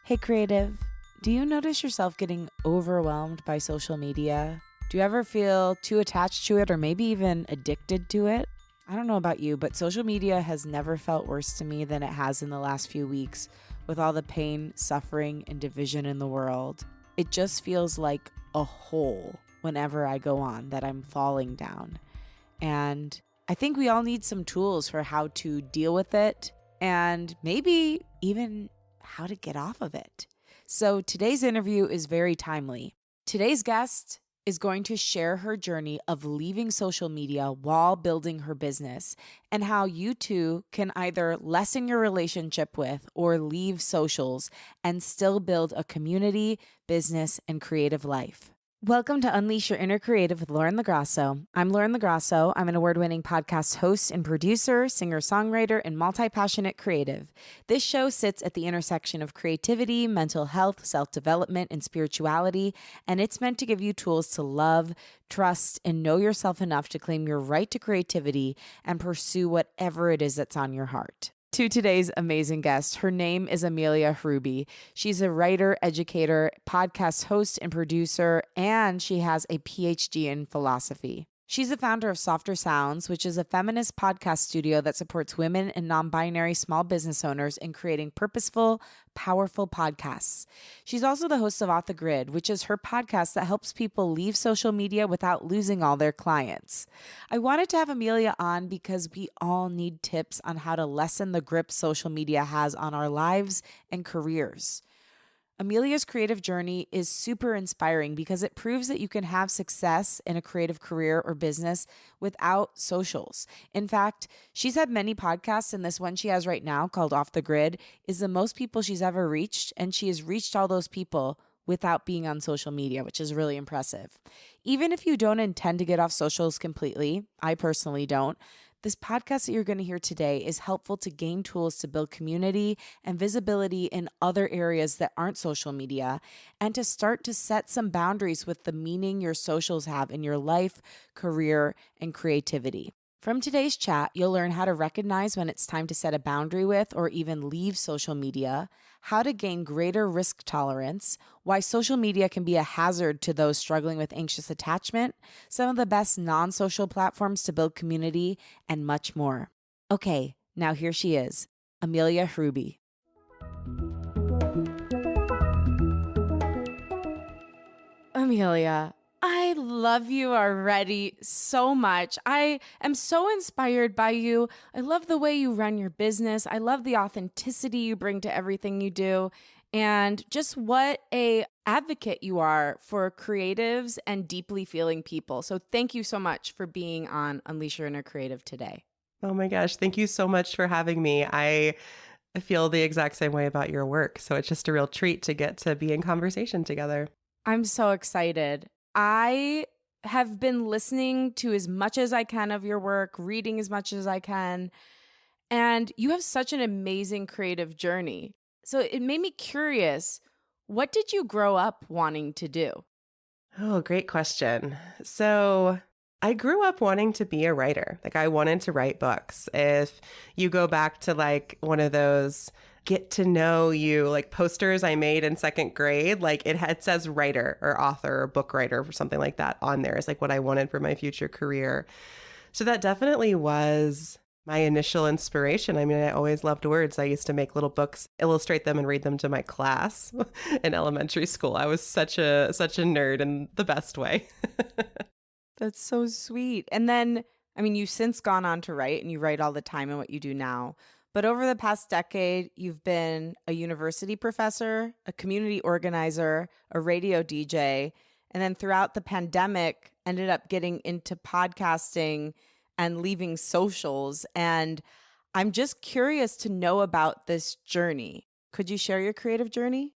Hey, creative, do you notice yourself getting overwhelmed by social media? Do you ever feel too attached to it or maybe even addicted to it? I don't know about you, but social media has never felt worse to me than it has in the last few weeks with all the pain, suffering, and division in the world. It just feels like a hole whenever I go on that I'm falling down. And I think we all need some tools for how to deal with it and maybe even how to get off of it. So today's interview is very timely. Today's guest is going to share her journey of leaving social media while building her business and how you too can either lessen your relationship with or leave socials and still build a community, business, and creative life. Welcome to Unleash Your Inner Creative with Lauren LaGrasso. I'm Lauren LaGrasso. I'm an award-winning podcast host and producer, singer-songwriter, and multi-passionate creative. This show sits at the intersection of creativity, mental health, self-development, and spirituality, and it's meant to give you tools to love, trust, and know yourself enough to claim your right to creativity and pursue whatever it is that's on your heart. To today's amazing guest. Her name is Amelia Hruby. She's a writer, educator, podcast host, and producer, and she has a PhD in philosophy. She's the founder of Softer Sounds, which is a feminist podcast studio that supports women and non-binary small business owners in creating purposeful, powerful podcasts. She's also the host of Off the Grid, which is her podcast that helps people leave social media without losing all their clients. I wanted to have Amelia on because we all need tips on how to lessen the grip social media has on our lives and careers. Amelia's creative journey is super inspiring because it proves that you can have success in a creative career or business without socials. In fact, she's had many podcasts, and this one she has right now called Off the Grid is the most people she's ever reached, and she has reached all those people without being on social media, which is really impressive. Even if you don't intend to get off socials completely, I personally don't, this podcast that you're going to hear today is helpful to gain tools to build community and visibility in other areas that aren't social media, and to start to set some boundaries with the meaning your socials have in your life, career, and creativity. From today's chat, you'll learn how to recognize when it's time to set a boundary with or even leave social media, how to gain greater risk tolerance, why social media can be a hazard to those struggling with anxious attachment, some of the best non-social platforms to build community, and much more. Okay, now here she is, Amelia Hruby. Amelia, I love you already so much. I am so inspired by you. I love the way you run your business. I love the authenticity you bring to everything you do, and just what a advocate you are for creatives and deeply feeling people. So thank you so much for being on Unleash Your Inner Creative today. Oh my gosh, thank you so much for having me. I feel the exact same way about your work. So it's just a real treat to get to be in conversation together. I'm so excited. I have been listening to as much as I can of your work, reading as much as I can, and you have such an amazing creative journey. So it made me curious, what did you grow up wanting to do? Oh, great question. So I grew up wanting to be a writer. Like I wanted to write books. If you go back to like one of those get to know you like posters I made in second grade, like it says writer or author or book writer or something like that on there is like what I wanted for my future career. So that definitely was my initial inspiration. I mean, I always loved words. I used to make little books, illustrate them, and read them to my class in elementary school. I was such a nerd in the best way. That's so sweet. And then, I mean, you've since gone on to write, and you write all the time in what you do now. But over the past decade, you've been a university professor, a community organizer, a radio DJ, and then throughout the pandemic, ended up getting into podcasting and leaving socials. And I'm just curious to know about this journey. Could you share your creative journey?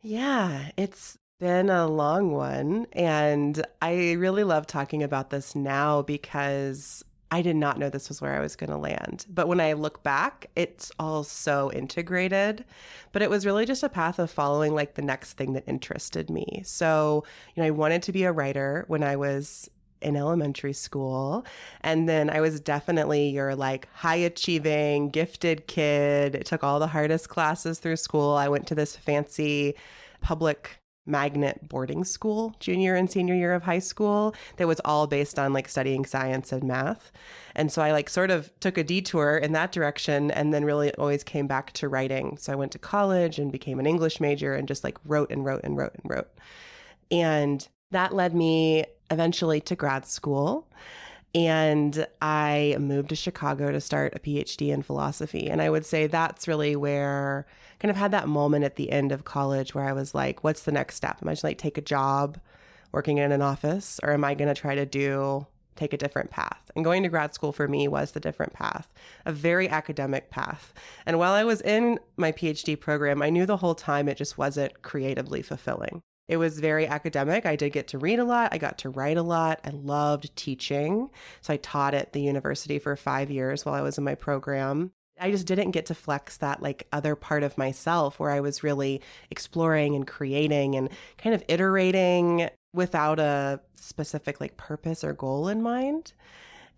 Yeah, it's been a long one. And I really love talking about this now because I did not know this was where I was going to land. But when I look back, it's all so integrated. But it was really just a path of following like the next thing that interested me. So, I wanted to be a writer when I was in elementary school. And then I was definitely your like high achieving, gifted kid. It took all the hardest classes through school. I went to this fancy public magnet boarding school junior and senior year of high school that was all based on like studying science and math. And so I like sort of took a detour in that direction and then really always came back to writing. So I went to college and became an English major and just like wrote and wrote and wrote and wrote. And that led me eventually to grad school. And I moved to Chicago to start a PhD in philosophy. And I would say that's really where I kind of had that moment at the end of college where I was like, what's the next step? Am I just like take a job working in an office, or am I going to try to take a different path? And going to grad school for me was the different path, a very academic path. And while I was in my PhD program, I knew the whole time it just wasn't creatively fulfilling. It was very academic. I did get to read a lot. I got to write a lot. I loved teaching. So I taught at the university for 5 years while I was in my program. I just didn't get to flex that like other part of myself where I was really exploring and creating and kind of iterating without a specific like purpose or goal in mind.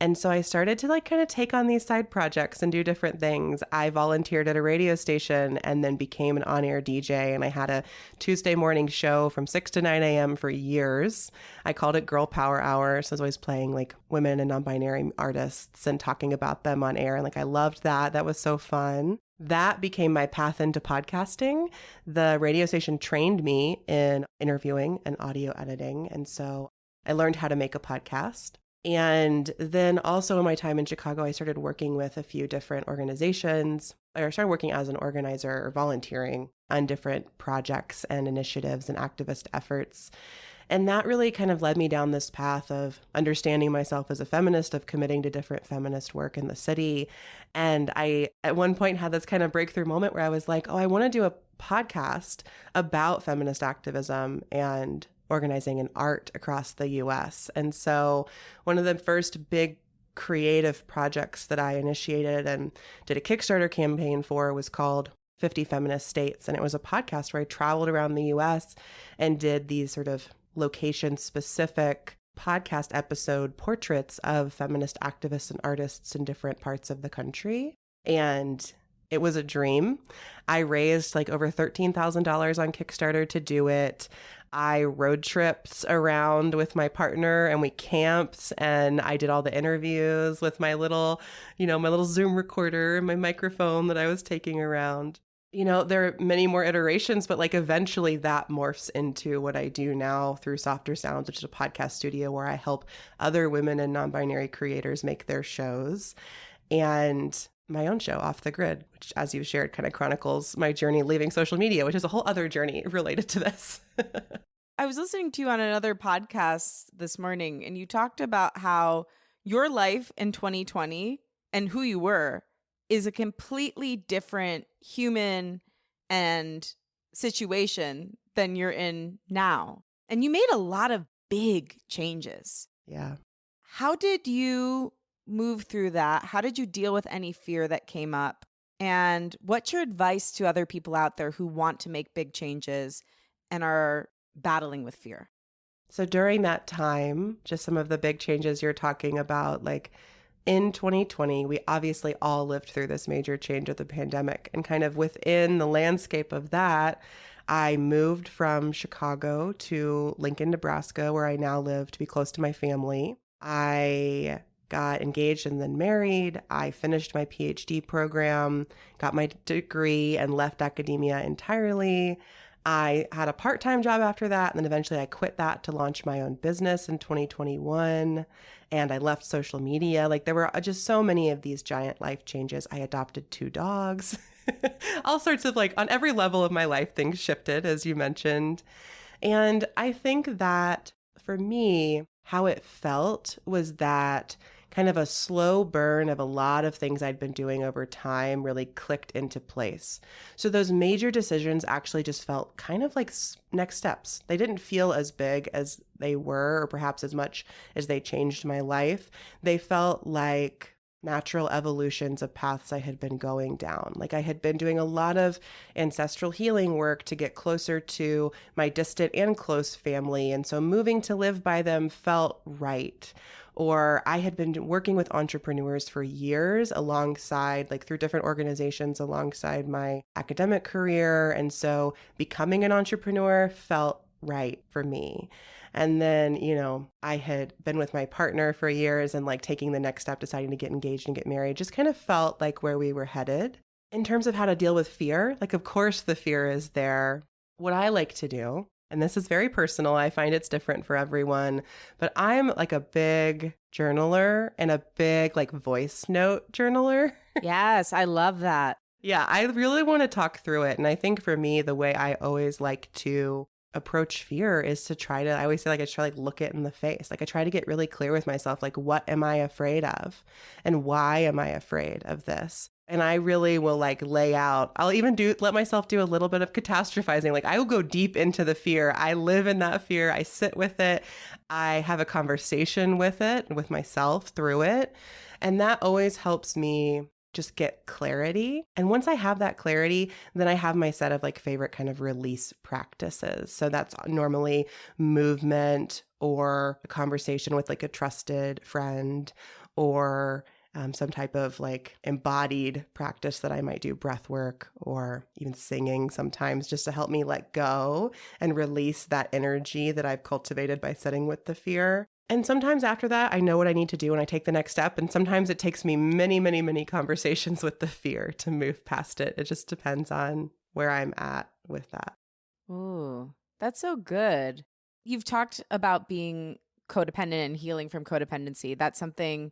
And so I started to like kind of take on these side projects and do different things. I volunteered at a radio station and then became an on-air DJ. And I had a Tuesday morning show from 6 to 9 a.m. for years. I called it Girl Power Hour. So I was always playing like women and non-binary artists and talking about them on air. And like I loved that. That was so fun. That became my path into podcasting. The radio station trained me in interviewing and audio editing. And so I learned how to make a podcast. And then also in my time in Chicago, I started working with a few different organizations. I started working as an organizer or volunteering on different projects and initiatives and activist efforts. And that really kind of led me down this path of understanding myself as a feminist, of committing to different feminist work in the city. And I, at one point, had this kind of breakthrough moment where I was like, oh, I want to do a podcast about feminist activism and organizing and art across the US. And so one of the first big creative projects that I initiated and did a Kickstarter campaign for was called 50 Feminist States. And it was a podcast where I traveled around the US and did these sort of location-specific podcast episode portraits of feminist activists and artists in different parts of the country. And it was a dream. I raised like over $13,000 on Kickstarter to do it. I road tripped around with my partner and we camped and I did all the interviews with my little, my little Zoom recorder and my microphone that I was taking around. There are many more iterations, but like eventually that morphs into what I do now through Softer Sounds, which is a podcast studio where I help other women and non-binary creators make their shows. And my own show, Off the Grid, which, as you've shared, kind of chronicles my journey leaving social media, which is a whole other journey related to this. I was listening to you on another podcast this morning, and you talked about how your life in 2020 and who you were is a completely different human and situation than you're in now. And you made a lot of big changes. Yeah. How did you move through that? How did you deal with any fear that came up? And what's your advice to other people out there who want to make big changes and are battling with fear? So during that time, just some of the big changes you're talking about, like in 2020, we obviously all lived through this major change of the pandemic. And kind of within the landscape of that, I moved from Chicago to Lincoln, Nebraska, where I now live to be close to my family. I got engaged and then married. I finished my PhD program, got my degree, and left academia entirely. I had a part-time job after that, and then eventually I quit that to launch my own business in 2021, and I left social media. Like there were just so many of these giant life changes. I adopted 2 dogs. All sorts of like on every level of my life, things shifted, as you mentioned. And I think that for me, how it felt was that kind of a slow burn of a lot of things I'd been doing over time really clicked into place. So those major decisions actually just felt kind of like next steps. They didn't feel as big as they were, or perhaps as much as they changed my life. They felt like natural evolutions of paths I had been going down. Like I had been doing a lot of ancestral healing work to get closer to my distant and close family. And so moving to live by them felt right. Or I had been working with entrepreneurs for years alongside, like through different organizations alongside my academic career. And so becoming an entrepreneur felt right for me. And then, I had been with my partner for years and like taking the next step, deciding to get engaged and get married, just kind of felt like where we were headed. In terms of how to deal with fear, like, of course, the fear is there. What I like to do, and this is very personal, I find it's different for everyone, but I'm like a big journaler and a big like voice note journaler. Yes, I love that. Yeah, I really want to talk through it. And I think for me, the way I always like to approach fear is to I always say, like, I try like look it in the face. Like I try to get really clear with myself, like, what am I afraid of? And why am I afraid of this? And I really will like lay out, I'll even let myself do a little bit of catastrophizing. Like I will go deep into the fear. I live in that fear. I sit with it. I have a conversation with it, with myself through it. And that always helps me just get clarity. And once I have that clarity, then I have my set of like favorite kind of release practices. So that's normally movement or a conversation with like a trusted friend or some type of like embodied practice that I might do, breath work or even singing sometimes, just to help me let go and release that energy that I've cultivated by sitting with the fear. And sometimes after that, I know what I need to do and I take the next step. And sometimes it takes me many, many, many conversations with the fear to move past it. It just depends on where I'm at with that. Ooh, that's so good. You've talked about being codependent and healing from codependency. That's something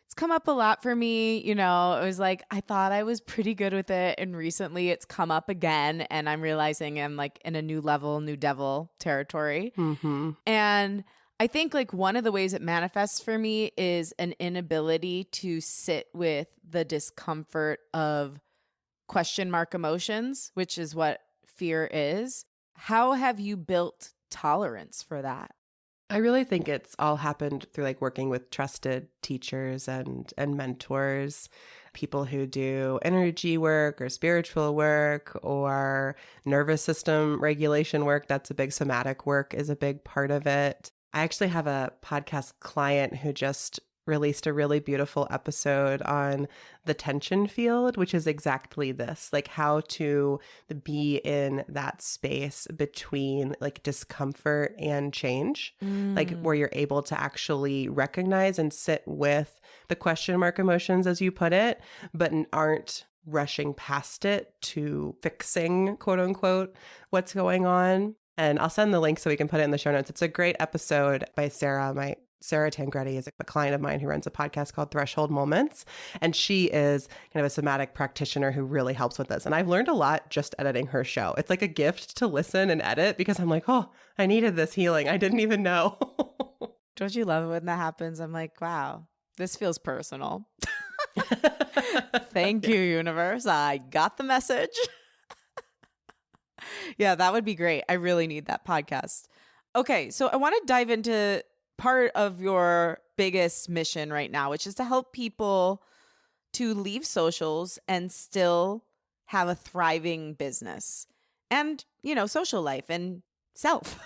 it's come up a lot for me. It was like, I thought I was pretty good with it. And recently it's come up again. And I'm realizing I'm like in a new level, new devil territory. Mm-hmm. And I think like one of the ways it manifests for me is an inability to sit with the discomfort of question mark emotions, which is what fear is. How have you built tolerance for that? I really think it's all happened through like working with trusted teachers and mentors, people who do energy work or spiritual work or nervous system regulation work. That's a big somatic work is a big part of it. I actually have a podcast client who just released a really beautiful episode on the tension field, which is exactly this, like how to be in that space between like discomfort and change, like where you're able to actually recognize and sit with the question mark emotions, as you put it, but aren't rushing past it to fixing, quote unquote, what's going on. And I'll send the link so we can put it in the show notes. It's a great episode by Sarah Tangretti is a client of mine who runs a podcast called Threshold Moments. And she is kind of a somatic practitioner who really helps with this. And I've learned a lot just editing her show. It's like a gift to listen and edit because I'm like, oh, I needed this healing. I didn't even know. Don't you love it when that happens? I'm like, wow, this feels personal. Thank you, universe. I got the message. Yeah, that would be great. I really need that podcast. Okay, so I want to dive into part of your biggest mission right now, which is to help people to leave socials and still have a thriving business and, social life and self.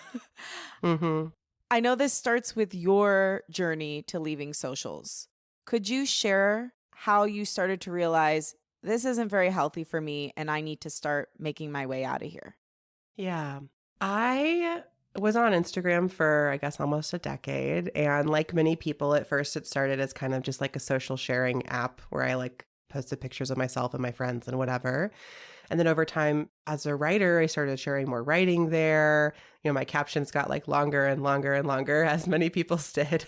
Mm-hmm. I know this starts with your journey to leaving socials. Could you share how you started to realize this isn't very healthy for me and I need to start making my way out of here? Yeah. I was on Instagram for, I guess, almost a decade. And like many people, at first it started as kind of just like a social sharing app where I like posted pictures of myself and my friends and whatever. And then over time, as a writer, I started sharing more writing there. My captions got like longer and longer and longer, as many people's did.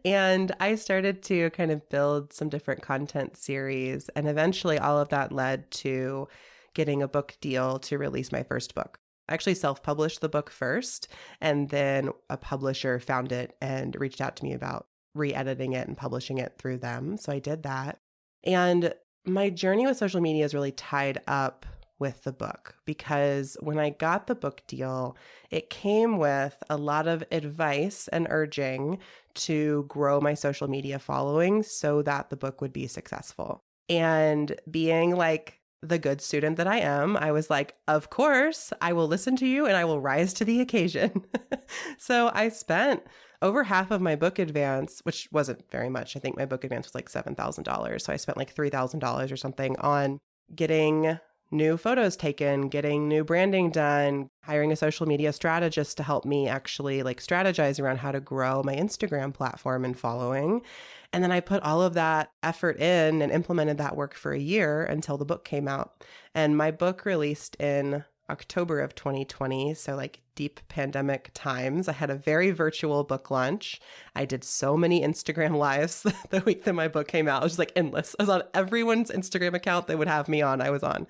And I started to kind of build some different content series. And eventually all of that led to getting a book deal to release my first book. I actually self-published the book first, and then a publisher found it and reached out to me about re-editing it and publishing it through them. So I did that. And my journey with social media is really tied up with the book, because when I got the book deal, it came with a lot of advice and urging to grow my social media following so that the book would be successful. And being like the good student that I am, I was like, of course, I will listen to you and I will rise to the occasion. So I spent over half of my book advance, which wasn't very much. I think my book advance was like $7,000. So I spent like $3,000 or something on getting new photos taken, getting new branding done, hiring a social media strategist to help me actually like strategize around how to grow my Instagram platform and following. And then I put all of that effort in and implemented that work for a year until the book came out. And my book released in October of 2020. So like deep pandemic times. I had a very virtual book launch. I did so many Instagram lives the week that my book came out. It was just like endless. I was on everyone's Instagram account they would have me on. I was on.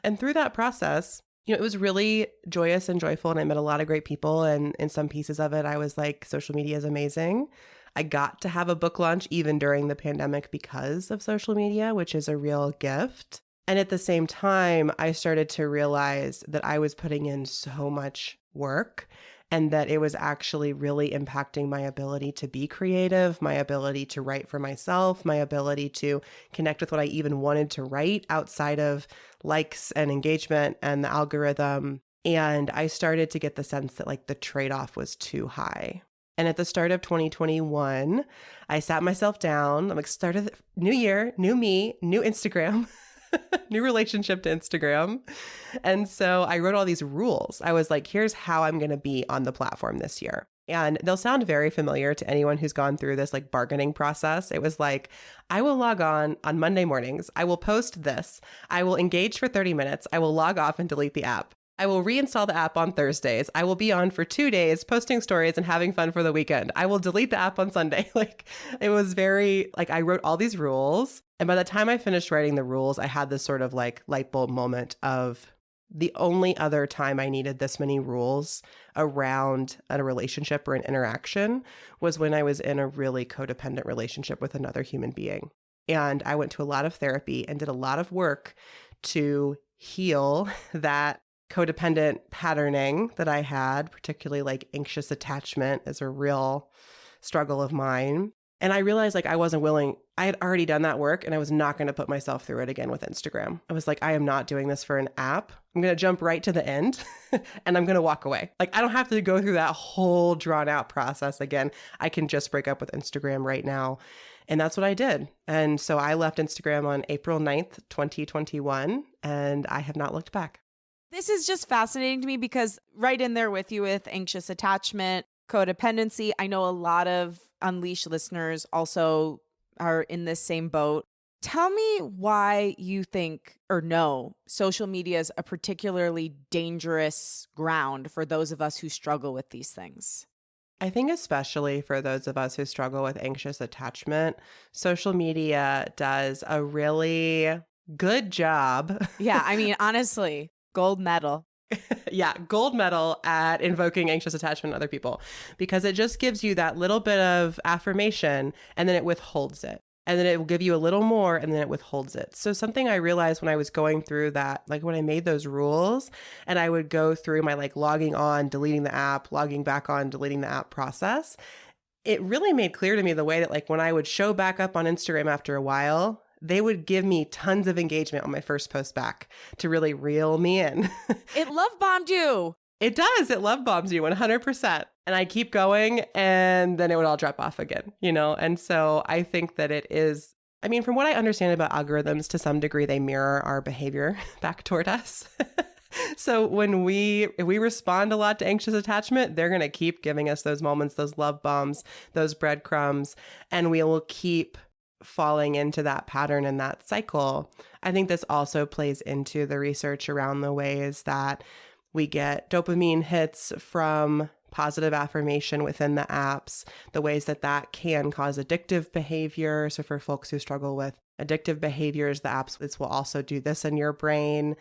And through that process, it was really joyous and joyful. And I met a lot of great people. And in some pieces of it, I was like, social media is amazing. I got to have a book launch even during the pandemic because of social media, which is a real gift. And at the same time, I started to realize that I was putting in so much work and that it was actually really impacting my ability to be creative, my ability to write for myself, my ability to connect with what I even wanted to write outside of likes and engagement and the algorithm. And I started to get the sense that like the trade-off was too high. And at the start of 2021, I sat myself down. I'm like, start of the new year, new me, new Instagram. New relationship to Instagram. And so I wrote all these rules. I was like, here's how I'm going to be on the platform this year. And they'll sound very familiar to anyone who's gone through this like bargaining process. It was like, I will log on Monday mornings. I will post this. I will engage for 30 minutes. I will log off and delete the app. I will reinstall the app on Thursdays. I will be on for 2 days posting stories and having fun for the weekend. I will delete the app on Sunday. Like it was very like I wrote all these rules. And by the time I finished writing the rules, I had this sort of like light bulb moment of the only other time I needed this many rules around a relationship or an interaction was when I was in a really codependent relationship with another human being. And I went to a lot of therapy and did a lot of work to heal that codependent patterning that I had, particularly like anxious attachment is a real struggle of mine. And I realized like I wasn't willing. I had already done that work and I was not going to put myself through it again with Instagram. I was like, I am not doing this for an app. I'm going to jump right to the end and I'm going to walk away. Like I don't have to go through that whole drawn out process again. I can just break up with Instagram right now. And that's what I did. And so I left Instagram on April 9th, 2021, and I have not looked back. This is just fascinating to me because right in there with you with anxious attachment, codependency. I know a lot of Unleash listeners also are in this same boat. Tell me why you think or know social media is a particularly dangerous ground for those of us who struggle with these things. I think especially for those of us who struggle with anxious attachment, social media does a really good job. Yeah, I mean, honestly, gold medal. Yeah, gold medal at invoking anxious attachment in other people, because it just gives you that little bit of affirmation and then it withholds it. And then it will give you a little more and then it withholds it. So something I realized when I was going through that, like when I made those rules and I would go through my like logging on, deleting the app, logging back on, deleting the app process, it really made clear to me the way that like when I would show back up on Instagram after a while, they would give me tons of engagement on my first post back to really reel me in. It love bombed you. It does. It love bombs you 100%. And I keep going and then it would all drop off again, you know? And so I think that it is, I mean, from what I understand about algorithms, to some degree, they mirror our behavior back toward us. So if we respond a lot to anxious attachment, they're going to keep giving us those moments, those love bombs, those breadcrumbs, and we will keep falling into that pattern and that cycle. I think this also plays into the research around the ways that we get dopamine hits from positive affirmation within the apps, the ways that that can cause addictive behavior. So for folks who struggle with addictive behaviors, the apps this will also do this in your brain.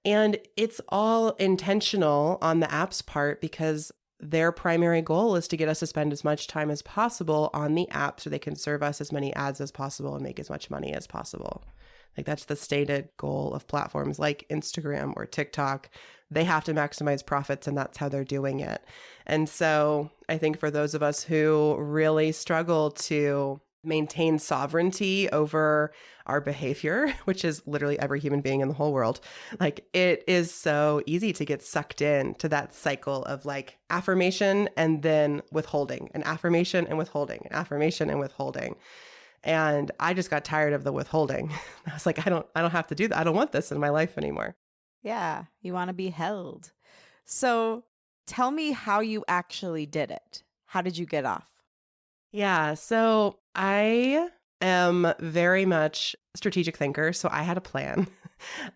And it's all intentional on the app's part because their primary goal is to get us to spend as much time as possible on the app so they can serve us as many ads as possible and make as much money as possible. Like that's the stated goal of platforms like Instagram or TikTok. They have to maximize profits and that's how they're doing it. And so I think for those of us who really struggle to maintain sovereignty over our behavior, which is literally every human being in the whole world, like it is so easy to get sucked into that cycle of like affirmation and then withholding, and affirmation and withholding, and affirmation and withholding. And I just got tired of the withholding. I was like, I don't have to do that. I don't want this in my life anymore. Yeah, you want to be held. So tell me how you actually did it. How did you get off? Yeah, so I am very much a strategic thinker. So I had a plan.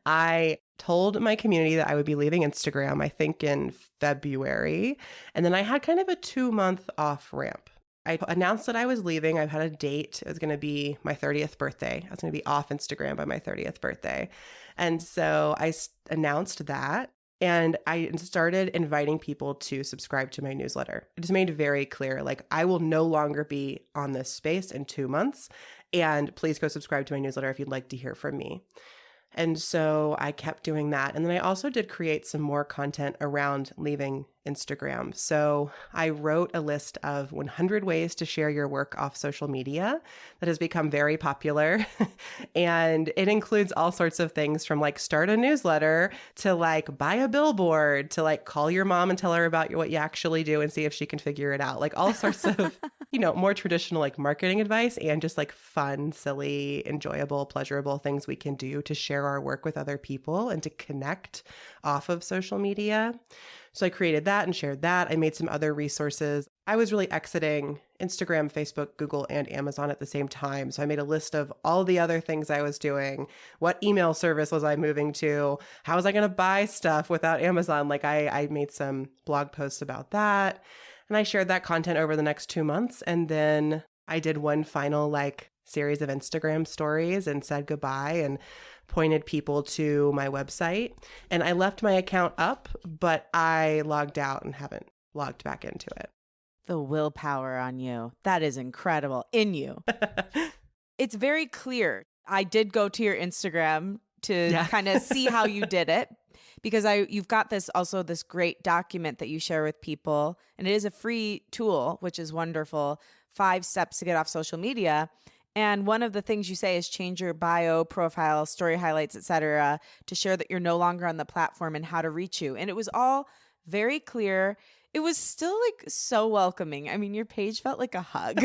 I told my community that I would be leaving Instagram, I think in February. And then I had kind of a 2-month off ramp. I announced that I was leaving. I've had a date. It was going to be my 30th birthday. I was going to be off Instagram by my 30th birthday. And so I announced that. And I started inviting people to subscribe to my newsletter. It just made it very clear, like, I will no longer be on this space in 2 months. And please go subscribe to my newsletter if you'd like to hear from me. And so I kept doing that. And then I also did create some more content around leaving Instagram. So I wrote a list of 100 ways to share your work off social media that has become very popular. And it includes all sorts of things from like start a newsletter to like buy a billboard to like call your mom and tell her about what you actually do and see if she can figure it out. Like all sorts of, more traditional like marketing advice and just like fun, silly, enjoyable, pleasurable things we can do to share our work with other people and to connect off of social media. So I created that and shared that. I made some other resources. I was really exiting Instagram, Facebook, Google, and Amazon at the same time. So I made a list of all the other things I was doing. What email service was I moving to? How was I going to buy stuff without Amazon? Like I made some blog posts about that. And I shared that content over the next 2 months. And then I did one final like series of Instagram stories and said goodbye and pointed people to my website. And I left my account up, but I logged out and haven't logged back into it. The willpower on you. That is incredible. In you. It's very clear. I did go to your Instagram to kind of see how you did it, because you've got this great document that you share with people, and it is a free tool, which is wonderful. 5 steps to get off social media. And one of the things you say is change your bio, profile, story highlights, etc., to share that you're no longer on the platform and how to reach you. And it was all very clear. It was still like so welcoming. I mean, your page felt like a hug.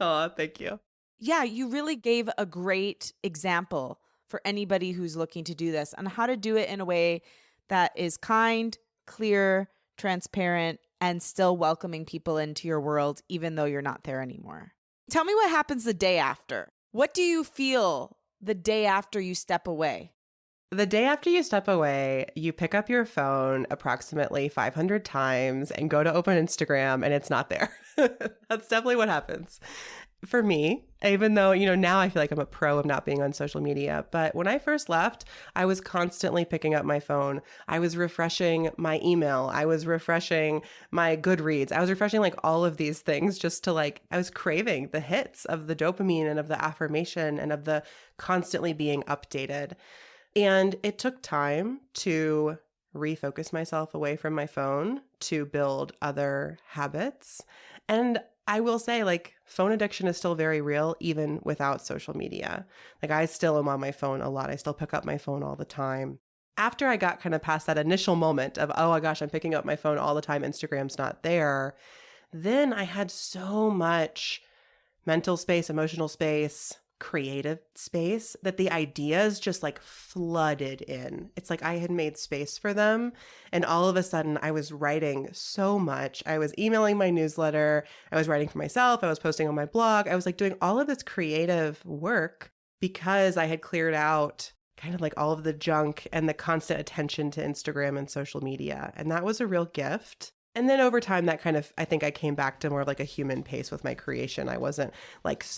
Oh, thank you. Yeah, you really gave a great example for anybody who's looking to do this on how to do it in a way that is kind, clear, transparent, and still welcoming people into your world, even though you're not there anymore. Tell me what happens the day after. What do you feel the day after you step away? The day after you step away, you pick up your phone approximately 500 times and go to open Instagram and it's not there. That's definitely what happens. For me, even though, now I feel like I'm a pro of not being on social media. But when I first left, I was constantly picking up my phone. I was refreshing my email. I was refreshing my Goodreads. I was refreshing like all of these things just to I was craving the hits of the dopamine and of the affirmation and of the constantly being updated. And it took time to refocus myself away from my phone to build other habits. And I will say, phone addiction is still very real, even without social media. I still am on my phone a lot. I still pick up my phone all the time. After I got kind of past that initial moment of, oh my gosh, I'm picking up my phone all the time, Instagram's not there, then I had so much mental space, emotional space, creative space that the ideas just flooded in. It's like I had made space for them. And all of a sudden I was writing so much. I was emailing my newsletter. I was writing for myself. I was posting on my blog. I was doing all of this creative work because I had cleared out kind of all of the junk and the constant attention to Instagram and social media. And that was a real gift. And then over time, that kind of, I think I came back to more of a human pace with my creation. I wasn't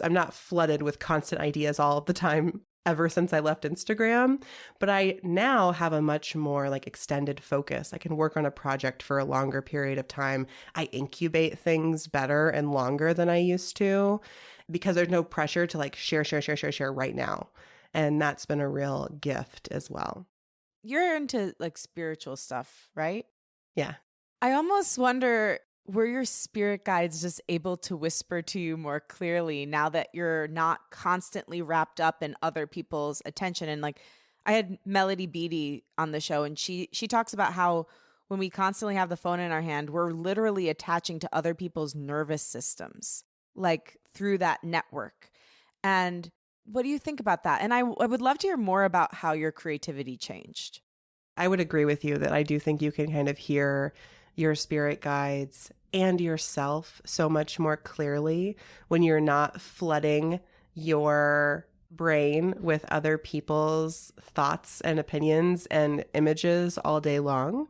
I'm not flooded with constant ideas all of the time ever since I left Instagram, but I now have a much more extended focus. I can work on a project for a longer period of time. I incubate things better and longer than I used to because there's no pressure to share right now. And that's been a real gift as well. You're into like spiritual stuff, right? Yeah. I almost wonder, were your spirit guides just able to whisper to you more clearly now that you're not constantly wrapped up in other people's attention? And like, I had Melody Beattie on the show, and she talks about how when we constantly have the phone in our hand, we're literally attaching to other people's nervous systems, like through that network. And what do you think about that? And I would love to hear more about how your creativity changed. I would agree with you that I do think you can kind of hear your spirit guides and yourself so much more clearly when you're not flooding your brain with other people's thoughts and opinions and images all day long.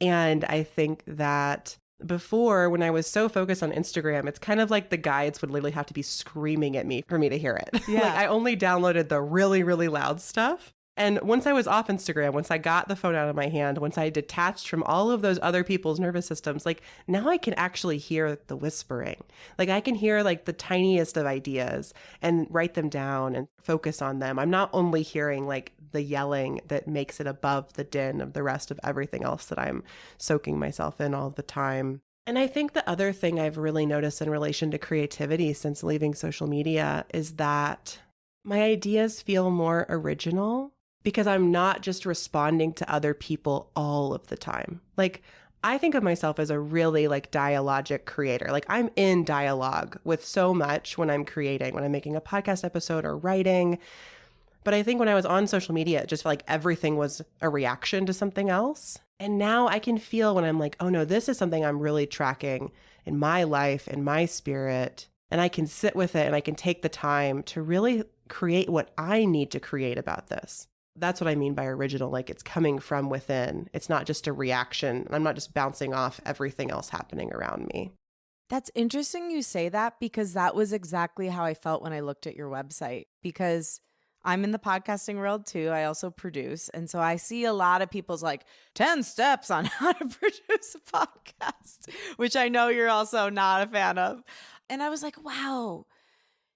And I think that before, when I was so focused on Instagram, it's kind of like the guides would literally have to be screaming at me for me to hear it. Yeah. Like I only downloaded the really, really loud stuff. And once I was off Instagram, once I got the phone out of my hand, once I detached from all of those other people's nervous systems, like now I can actually hear the whispering. Like I can hear like the tiniest of ideas and write them down and focus on them. I'm not only hearing like the yelling that makes it above the din of the rest of everything else that I'm soaking myself in all the time. And I think the other thing I've really noticed in relation to creativity since leaving social media is that my ideas feel more original, because I'm not just responding to other people all of the time. Like I think of myself as a really like dialogic creator. Like I'm in dialogue with so much when I'm creating, when I'm making a podcast episode or writing. But I think when I was on social media, it just felt like everything was a reaction to something else. And now I can feel when I'm like, oh no, this is something I'm really tracking in my life, in my spirit. And I can sit with it and I can take the time to really create what I need to create about this. That's what I mean by original. Like it's coming from within. It's not just a reaction. I'm not just bouncing off everything else happening around me. That's interesting you say that, because that was exactly how I felt when I looked at your website, because I'm in the podcasting world too. I also produce. And so I see a lot of people's like 10 steps on how to produce a podcast, which I know you're also not a fan of. And I was like, wow,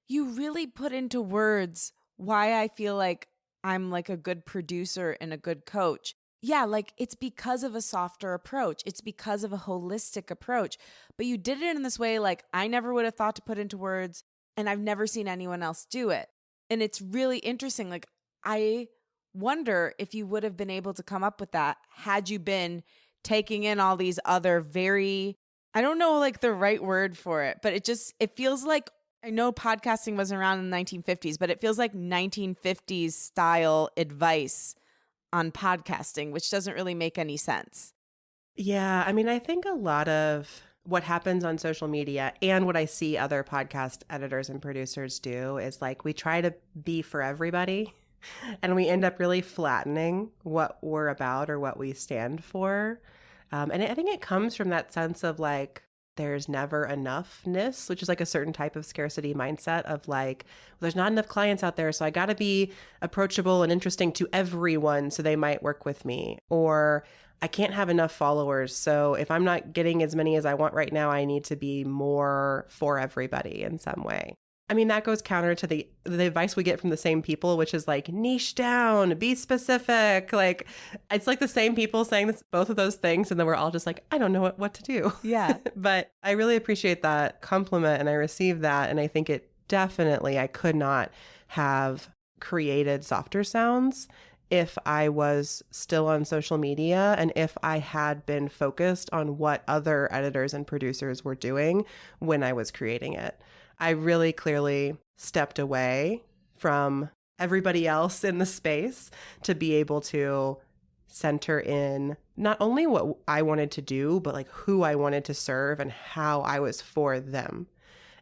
you really put into words why I feel like I'm like a good producer and a good coach. Yeah, like it's because of a softer approach. It's because of a holistic approach. But you did it in this way like I never would have thought to put into words, and I've never seen anyone else do it. And it's really interesting. Like I wonder if you would have been able to come up with that had you been taking in all these other very, I don't know like the right word for it, but it feels like, I know podcasting wasn't around in the 1950s, but it feels like 1950s style advice on podcasting, which doesn't really make any sense. Yeah. I mean, I think a lot of what happens on social media and what I see other podcast editors and producers do is like we try to be for everybody and we end up really flattening what we're about or what we stand for. And I think it comes from that sense of like, there's never enoughness, which is like a certain type of scarcity mindset of like, well, there's not enough clients out there, so I got to be approachable and interesting to everyone so they might work with me. Or I can't have enough followers, so if I'm not getting as many as I want right now, I need to be more for everybody in some way. I mean, that goes counter to the advice we get from the same people, which is like niche down, be specific. Like it's like the same people saying this, both of those things. And then we're all just like, I don't know what to do. Yeah. But I really appreciate that compliment and I received that. And I think it definitely, I could not have created softer sounds if I was still on social media and if I had been focused on what other editors and producers were doing when I was creating it. I really clearly stepped away from everybody else in the space to be able to center in not only what I wanted to do, but like who I wanted to serve and how I was for them.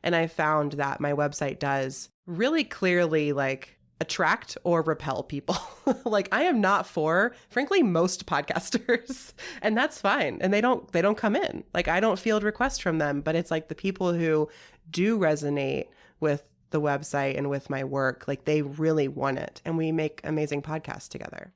And I found that my website does really clearly like attract or repel people. Like I am not for, frankly, most podcasters, and that's fine. And they don't come in. Like I don't field requests from them, but it's like the people who do resonate with the website and with my work, like they really want it. And we make amazing podcasts together.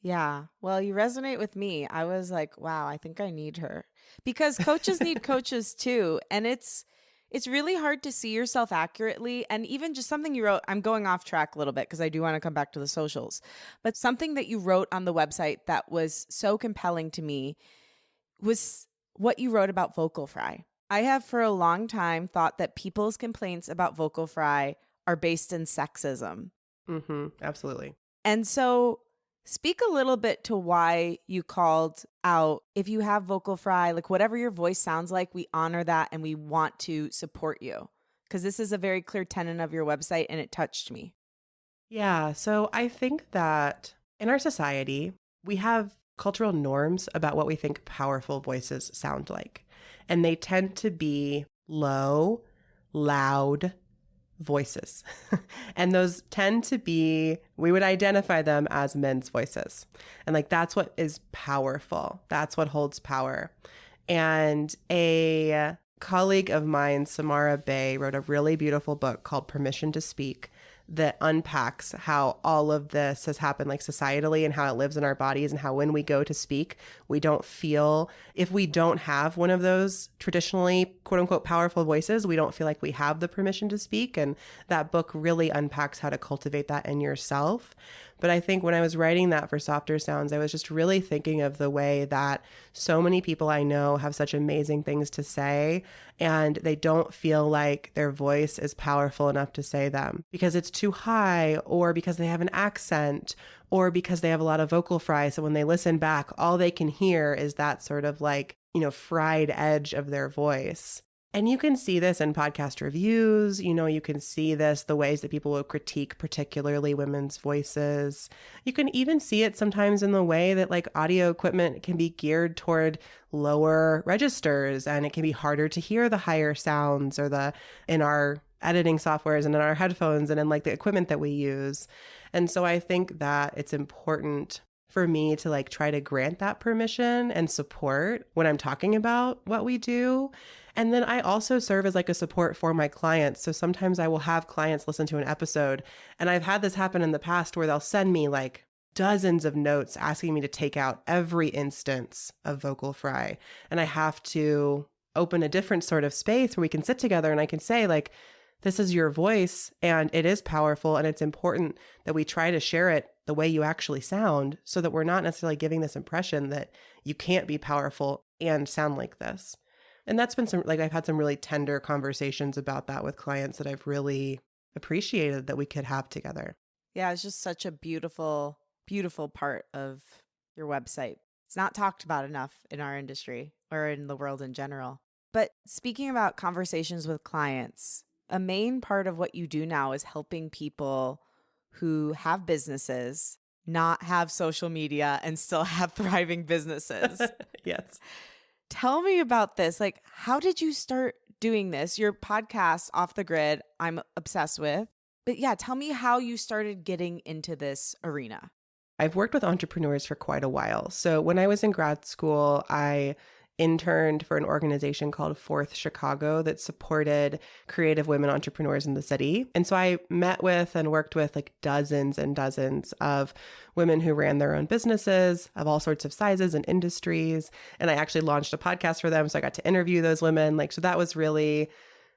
Yeah. Well, you resonate with me. I was like, wow, I think I need her, because coaches need coaches too. And it's It's really hard to see yourself accurately. And even just something you wrote, I'm going off track a little bit because I do want to come back to the socials, but something that you wrote on the website that was so compelling to me was what you wrote about vocal fry. I have for a long time thought that people's complaints about vocal fry are based in sexism. Absolutely. And so speak a little bit to why you called out if you have vocal fry, like whatever your voice sounds like, we honor that and we want to support you. Because this is a very clear tenet of your website and it touched me. Yeah. So I think that in our society, we have cultural norms about what we think powerful voices sound like. And they tend to be low, loud voices. And those tend to be, we would identify them as men's voices. And like, that's what is powerful. That's what holds power. And a colleague of mine, Samara Bay, wrote a really beautiful book called Permission to Speak that unpacks how all of this has happened like societally and how it lives in our bodies and how when we go to speak, we don't feel, if we don't have one of those traditionally quote unquote powerful voices, we don't feel like we have the permission to speak. And that book really unpacks how to cultivate that in yourself. But I think when I was writing that for Softer Sounds, I was just really thinking of the way that so many people I know have such amazing things to say, and they don't feel like their voice is powerful enough to say them because it's too high, or because they have an accent, or because they have a lot of vocal fry. So when they listen back, all they can hear is that sort of like, fried edge of their voice. And you can see this in podcast reviews. You can see this, the ways that people will critique, particularly women's voices. You can even see it sometimes in the way that like audio equipment can be geared toward lower registers, and it can be harder to hear the higher sounds or in our editing softwares and in our headphones and in like the equipment that we use. And so I think that it's important for me to like try to grant that permission and support when I'm talking about what we do. And then I also serve as like a support for my clients. So sometimes I will have clients listen to an episode, and I've had this happen in the past where they'll send me like dozens of notes asking me to take out every instance of vocal fry. And I have to open a different sort of space where we can sit together and I can say like, this is your voice and it is powerful, and it's important that we try to share it the way you actually sound so that we're not necessarily giving this impression that you can't be powerful and sound like this. And that's been I've had some really tender conversations about that with clients that I've really appreciated that we could have together. Yeah, it's just such a beautiful, beautiful part of your website. It's not talked about enough in our industry or in the world in general. But speaking about conversations with clients, a main part of what you do now is helping people who have businesses not have social media and still have thriving businesses. Yes. Tell me about this. Like, how did you start doing this? Your podcast, Off the Grid, I'm obsessed with. But yeah, tell me how you started getting into this arena. I've worked with entrepreneurs for quite a while. So when I was in grad school, I interned for an organization called Fourth Chicago that supported creative women entrepreneurs in the city. And so I met with and worked with like dozens and dozens of women who ran their own businesses of all sorts of sizes and industries. And I actually launched a podcast for them. So I got to interview those women. So that was really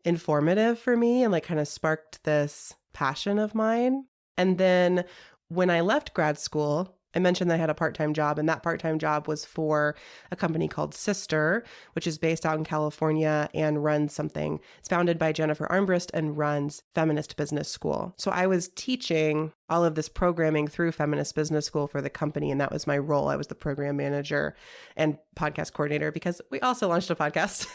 informative for me and like kind of sparked this passion of mine. And then when I left grad school, I mentioned that I had a part-time job, and that part-time job was for a company called Sister, which is based out in California and runs something. It's founded by Jennifer Armbrust and runs Feminist Business School. So I was teaching all of this programming through Feminist Business School for the company, and that was my role. I was the program manager and podcast coordinator because we also launched a podcast.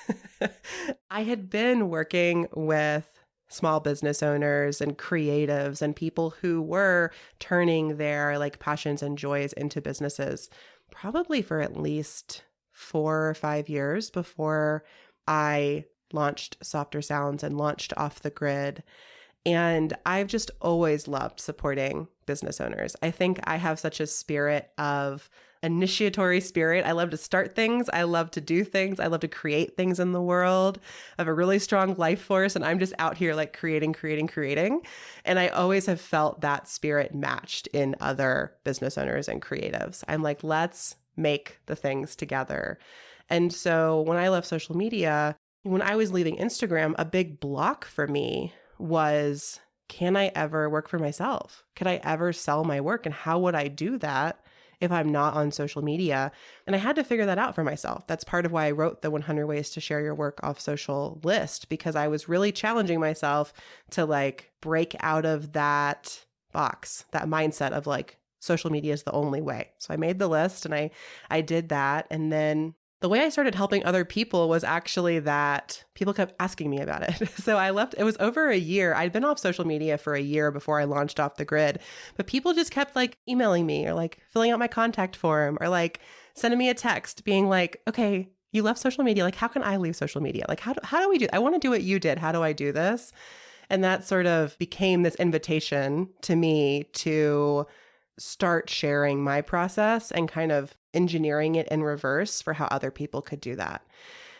I had been working with small business owners and creatives and people who were turning their like passions and joys into businesses probably for at least 4 or 5 years before I launched Softer Sounds and launched Off the Grid. And I've just always loved supporting business owners. I think I have such a spirit of initiatory spirit. I love to start things. I love to do things. I love to create things in the world. I have a really strong life force, and I'm just out here like creating. And I always have felt that spirit matched in other business owners and creatives. I'm like, let's make the things together. And so when I left social media, when I was leaving Instagram, a big block for me was, can I ever work for myself? Could I ever sell my work? And how would I do that if I'm not on social media? And I had to figure that out for myself. That's part of why I wrote the 100 Ways to Share Your Work Off Social list, because I was really challenging myself to like break out of that box, that mindset of like social media is the only way. So I made the list and I did that. And then the way I started helping other people was actually that people kept asking me about it. So I left, it was over a year. I'd been off social media for a year before I launched Off the Grid, but people just kept like emailing me or like filling out my contact form or like sending me a text being like, okay, you left social media. Like, how can I leave social media? Like, how do we do, I want to do what you did. How do I do this? And that sort of became this invitation to me to start sharing my process and kind of engineering it in reverse for how other people could do that.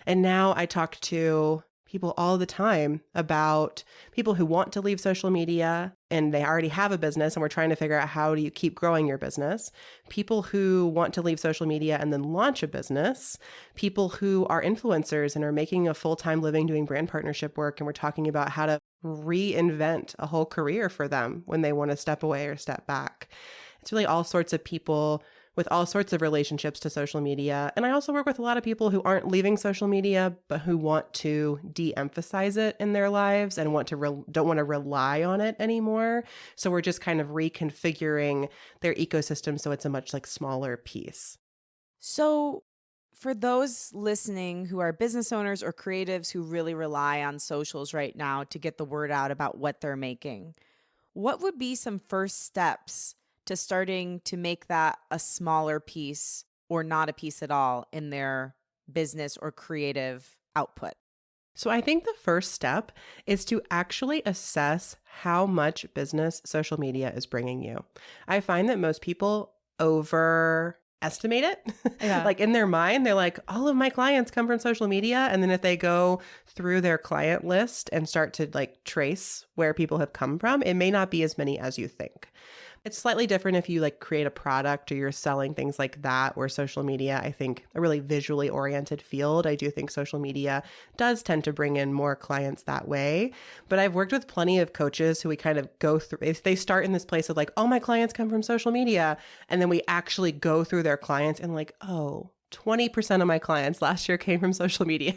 And now I talk to people all the time about people who want to leave social media and they already have a business and we're trying to figure out how do you keep growing your business, people who want to leave social media and then launch a business, people who are influencers and are making a full-time living doing brand partnership work, and we're talking about how to reinvent a whole career for them when they want to step away or step back. It's really all sorts of people with all sorts of relationships to social media. And I also work with a lot of people who aren't leaving social media, but who want to de-emphasize it in their lives and don't want to rely on it anymore. So we're just kind of reconfiguring their ecosystem so it's a much like smaller piece. So for those listening who are business owners or creatives who really rely on socials right now to get the word out about what they're making, what would be some first steps to starting to make that a smaller piece or not a piece at all in their business or creative output? So I think the first step is to actually assess how much business social media is bringing you. I find that most people overestimate it. Yeah. Like in their mind, they're like, all of my clients come from social media. And then if they go through their client list and start to like trace where people have come from, it may not be as many as you think. It's slightly different if you like create a product or you're selling things like that, where social media, I think, a really visually oriented field. I do think social media does tend to bring in more clients that way. But I've worked with plenty of coaches who we kind of go through, if they start in this place of like, oh, my clients come from social media. And then we actually go through their clients and like, oh, 20% of my clients last year came from social media.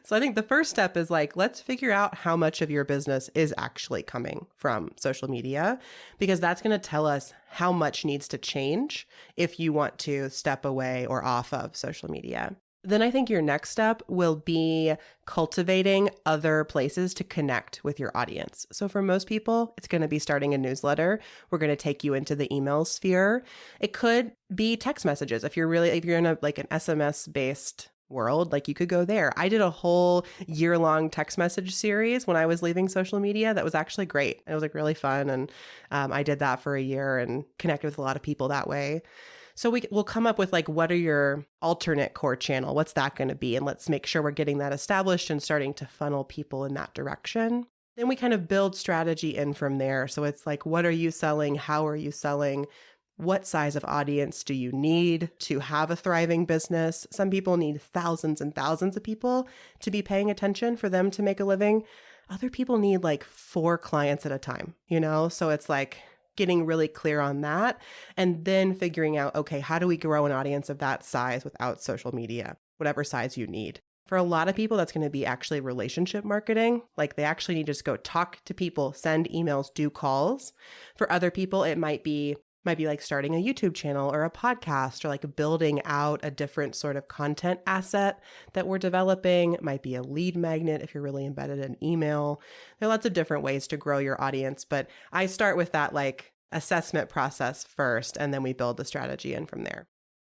So I think the first step is like, let's figure out how much of your business is actually coming from social media, because that's going to tell us how much needs to change if you want to step away or off of social media. Then I think your next step will be cultivating other places to connect with your audience. So for most people, it's going to be starting a newsletter. We're going to take you into the email sphere. It could be text messages. If you're in a like an SMS based world, like you could go there. I did a whole year-long text message series when I was leaving social media. That was actually great. It was like really fun. And I did that for a year and connected with a lot of people that way. So we'll come up with like, what are your alternate core channel? What's that going to be? And let's make sure we're getting that established and starting to funnel people in that direction. Then we kind of build strategy in from there. So it's like, what are you selling? How are you selling? What size of audience do you need to have a thriving business? Some people need thousands and thousands of people to be paying attention for them to make a living. Other people need like 4 clients at a time, So it's like getting really clear on that and then figuring out, okay, how do we grow an audience of that size without social media, whatever size you need. For a lot of people, that's going to be actually relationship marketing. Like they actually need to just go talk to people, send emails, do calls. For other people, it might be like starting a YouTube channel or a podcast or like building out a different sort of content asset that we're developing. It might be a lead magnet if you're really embedded in email. There are lots of different ways to grow your audience, but I start with that like assessment process first, and then we build the strategy in from there.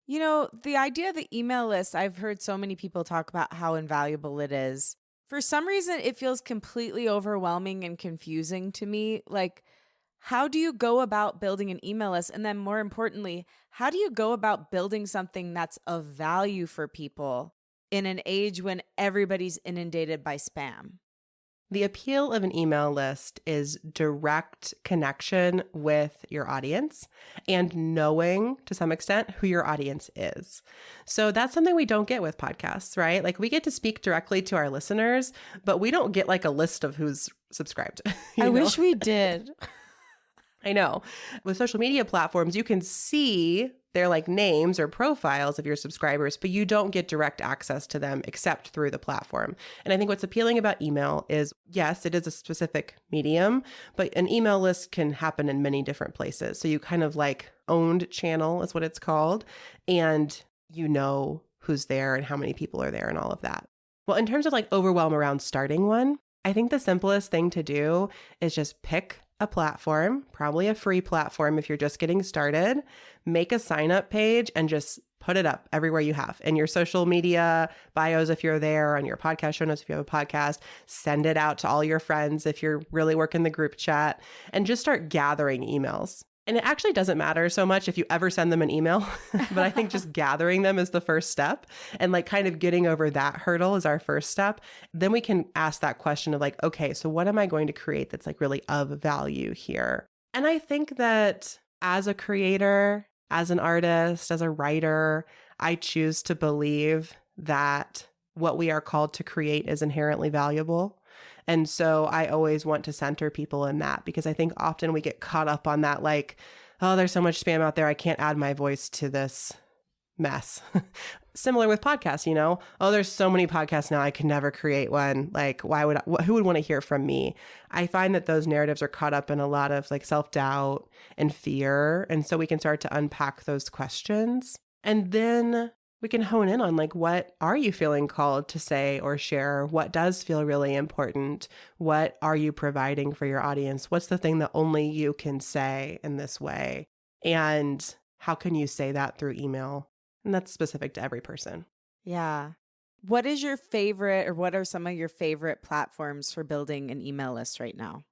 The idea of the email list, I've heard so many people talk about how invaluable it is. For some reason, it feels completely overwhelming and confusing to me. Like, how do you go about building an email list? And then more importantly, how do you go about building something that's of value for people in an age when everybody's inundated by spam? The appeal of an email list is direct connection with your audience and knowing to some extent who your audience is. So that's something we don't get with podcasts, right? Like we get to speak directly to our listeners, but we don't get like a list of who's subscribed. I wish we did. I know. With social media platforms, you can see their like names or profiles of your subscribers, but you don't get direct access to them except through the platform. And I think what's appealing about email is, yes, it is a specific medium, but an email list can happen in many different places. So you kind of like owned channel is what it's called. And you know who's there and how many people are there and all of that. Well, in terms of like overwhelm around starting one, I think the simplest thing to do is just pick a platform, probably a free platform if you're just getting started, make a sign up page and just put it up everywhere you have in your social media bios if you're there, on your podcast show notes if you have a podcast, send it out to all your friends if you're really working the group chat, and just start gathering emails. And it actually doesn't matter so much if you ever send them an email, but I think just gathering them is the first step. And like kind of getting over that hurdle is our first step. Then we can ask that question of like, okay, so what am I going to create that's like really of value here? And I think that as a creator, as an artist, as a writer, I choose to believe that what we are called to create is inherently valuable. And so I always want to center people in that because I think often we get caught up on that, like, oh, there's so much spam out there. I can't add my voice to this mess. Similar with podcasts, you know, oh, there's so many podcasts now. I could never create one. Like, who would want to hear from me? I find that those narratives are caught up in a lot of like self-doubt and fear. And so we can start to unpack those questions. And then we can hone in on like, what are you feeling called to say or share? What does feel really important? What are you providing for your audience? What's the thing that only you can say in this way? And how can you say that through email? And that's specific to every person. Yeah. What is your favorite, or what are some of your favorite platforms for building an email list right now?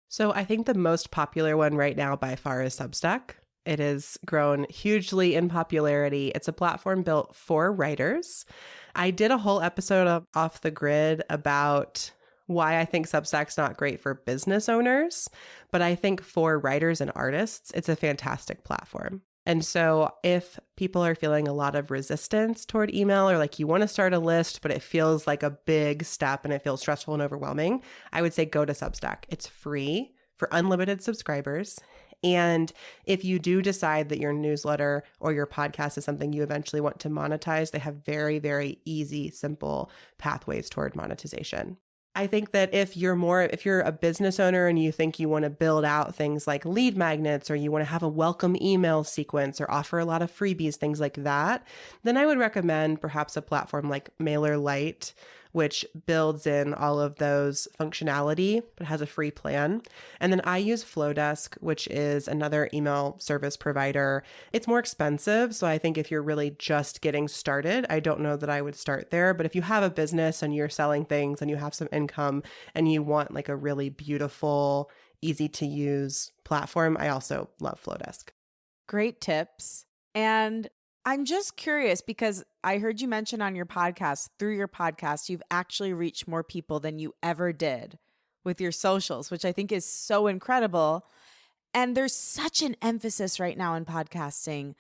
So I think the most popular one right now by far is Substack. It has grown hugely in popularity. It's a platform built for writers. I did a whole episode of Off the Grid about why I think Substack's not great for business owners, but I think for writers and artists, it's a fantastic platform. And so if people are feeling a lot of resistance toward email, or like you want to start a list, but it feels like a big step and it feels stressful and overwhelming, I would say go to Substack. It's free for unlimited subscribers. And if you do decide that your newsletter or your podcast is something you eventually want to monetize, they have very, very easy, simple pathways toward monetization. I think that if you're a business owner and you think you want to build out things like lead magnets, or you want to have a welcome email sequence or offer a lot of freebies, things like that, then I would recommend perhaps a platform like MailerLite, which builds in all of those functionality, but has a free plan. And then I use Flowdesk, which is another email service provider. It's more expensive. So I think if you're really just getting started, I don't know that I would start there. But if you have a business and you're selling things and you have some income and you want like a really beautiful, easy to use platform, I also love Flowdesk. Great tips. And I'm just curious because I heard you mention on your podcast, through your podcast, you've actually reached more people than you ever did with your socials, which I think is so incredible. And there's such an emphasis right now in podcasting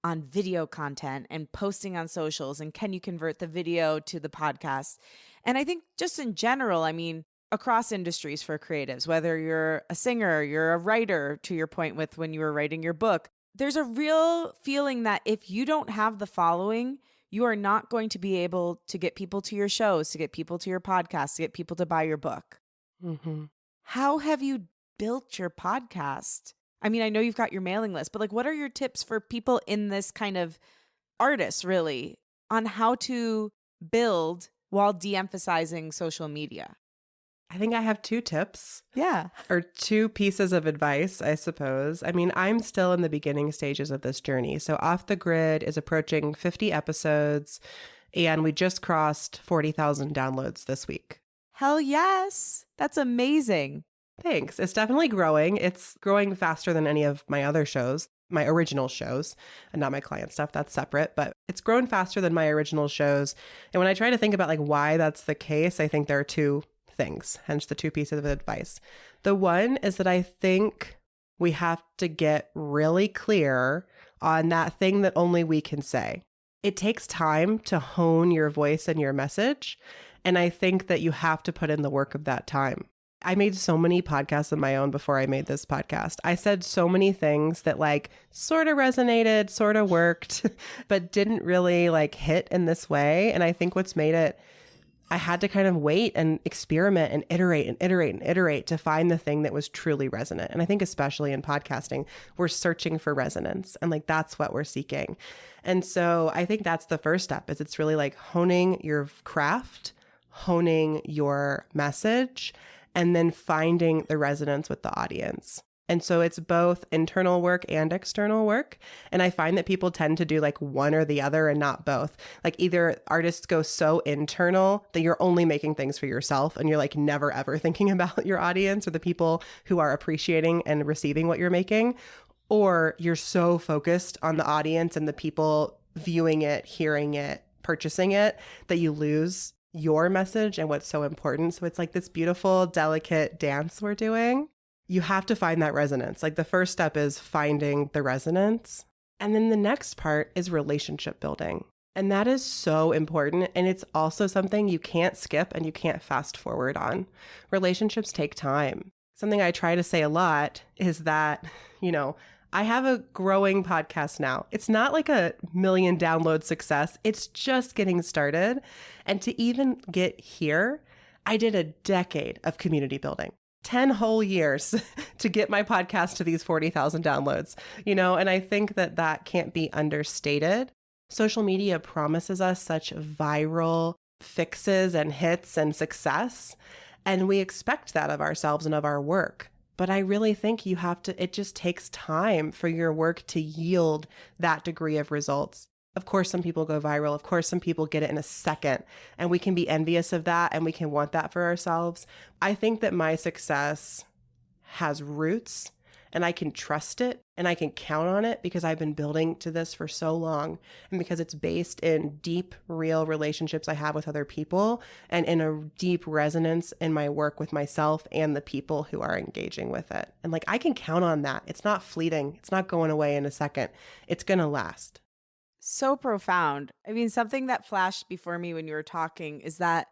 on video content and posting on socials. And can you convert the video to the podcast? And I think just in general, I mean, across industries for creatives, whether you're a singer, you're a writer, to your point with when you were writing your book, there's a real feeling that if you don't have the following, you are not going to be able to get people to your shows, to get people to your podcast, to get people to buy your book. Mm-hmm. How have you built your podcast? I mean, I know you've got your mailing list, but like, what are your tips for people in this kind of artists really on how to build while de-emphasizing social media? I think I have 2 tips. Yeah. Or 2 pieces of advice, I suppose. I mean, I'm still in the beginning stages of this journey. So Off the Grid is approaching 50 episodes, and we just crossed 40,000 downloads this week. Hell yes. That's amazing. Thanks. It's definitely growing. It's growing faster than any of my other shows, my original shows, and not my client stuff. That's separate, but it's grown faster than my original shows. And when I try to think about like why that's the case, I think there are 2 things, hence the two pieces of advice. The one is that I think we have to get really clear on that thing that only we can say. It takes time to hone your voice and your message. And I think that you have to put in the work of that time. I made so many podcasts of my own before I made this podcast. I said so many things that like sort of resonated, sort of worked, but didn't really like hit in this way. And I think what's made it, I had to kind of wait and experiment and iterate to find the thing that was truly resonant. And I think especially in podcasting, we're searching for resonance, and like that's what we're seeking. And so I think that's the first step, is it's really like honing your craft, honing your message, and then finding the resonance with the audience. And so it's both internal work and external work. And I find that people tend to do like one or the other and not both. Like either artists go so internal that you're only making things for yourself and you're like never ever thinking about your audience or the people who are appreciating and receiving what you're making, or you're so focused on the audience and the people viewing it, hearing it, purchasing it, that you lose your message and what's so important. So it's like this beautiful, delicate dance we're doing. You have to find that resonance. Like the first step is finding the resonance. And then the next part is relationship building. And that is so important. And it's also something you can't skip and you can't fast forward on. Relationships take time. Something I try to say a lot is that, I have a growing podcast now. It's not like a million download success. It's just getting started. And to even get here, I did a decade of community building. 10 whole years to get my podcast to these 40,000 downloads, and I think that that can't be understated. Social media promises us such viral fixes and hits and success, and we expect that of ourselves and of our work. But I really think it just takes time for your work to yield that degree of results. Of course, some people go viral. Of course, some people get it in a second, and we can be envious of that and we can want that for ourselves. I think that my success has roots and I can trust it and I can count on it because I've been building to this for so long, and because it's based in deep, real relationships I have with other people and in a deep resonance in my work with myself and the people who are engaging with it. And like, I can count on that. It's not fleeting. It's not going away in a second. It's going to last. So profound. I mean, something that flashed before me when you were talking is that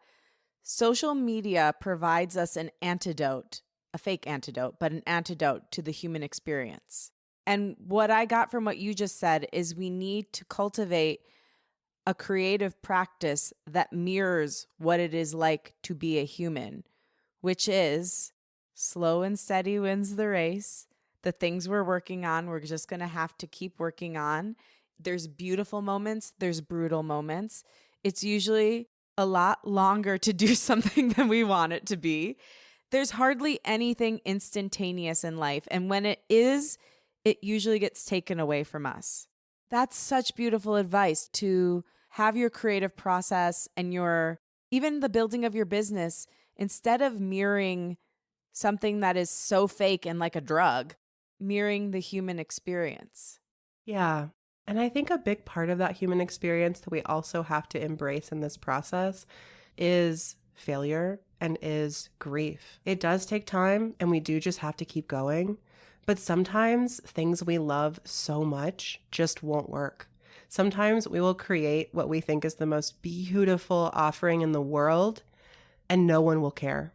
social media provides us an antidote, a fake antidote, but an antidote to the human experience. And what I got from what you just said is we need to cultivate a creative practice that mirrors what it is like to be a human, which is slow and steady wins the race. The things we're working on, we're just going to have to keep working on. There's beautiful moments, there's brutal moments. It's usually a lot longer to do something than we want it to be. There's hardly anything instantaneous in life. And when it is, it usually gets taken away from us. That's such beautiful advice, to have your creative process and even the building of your business, instead of mirroring something that is so fake and like a drug, mirroring the human experience. Yeah. And I think a big part of that human experience that we also have to embrace in this process is failure and is grief. It does take time, and we do just have to keep going. But sometimes things we love so much just won't work. Sometimes we will create what we think is the most beautiful offering in the world, and no one will care.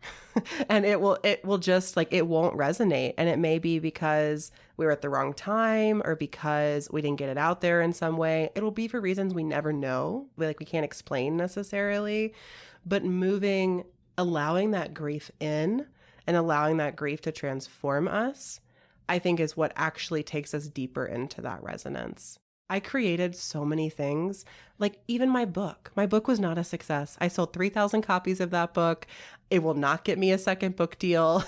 And it will just like, it won't resonate. And it may be because we were at the wrong time, or because we didn't get it out there in some way. It'll be for reasons we never know. We can't explain necessarily, but allowing that grief in and allowing that grief to transform us, I think is what actually takes us deeper into that resonance. I created so many things, like even my book. My book was not a success. I sold 3,000 copies of that book. It will not get me a second book deal.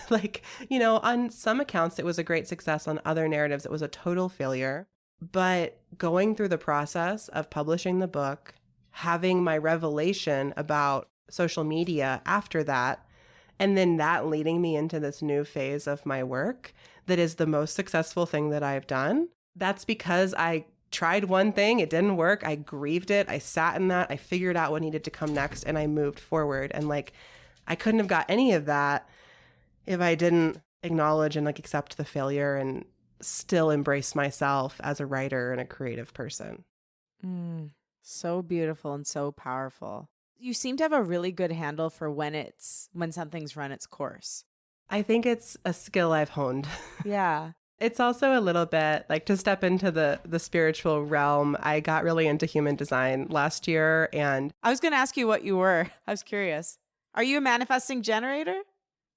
On some accounts, it was a great success. On other narratives, it was a total failure. But going through the process of publishing the book, having my revelation about social media after that, and then that leading me into this new phase of my work that is the most successful thing that I've done, that's because I tried one thing, it didn't work, I grieved it, I sat in that, I figured out what needed to come next, and I moved forward. And I couldn't have got any of that if I didn't acknowledge and like accept the failure and still embrace myself as a writer and a creative person. So beautiful and so powerful. You seem to have a really good handle for when something's run its course. I think it's a skill I've honed. Yeah. It's also a little bit like to step into the spiritual realm. I got really into human design last year, and I was going to ask you what you were. I was curious. Are you a manifesting generator?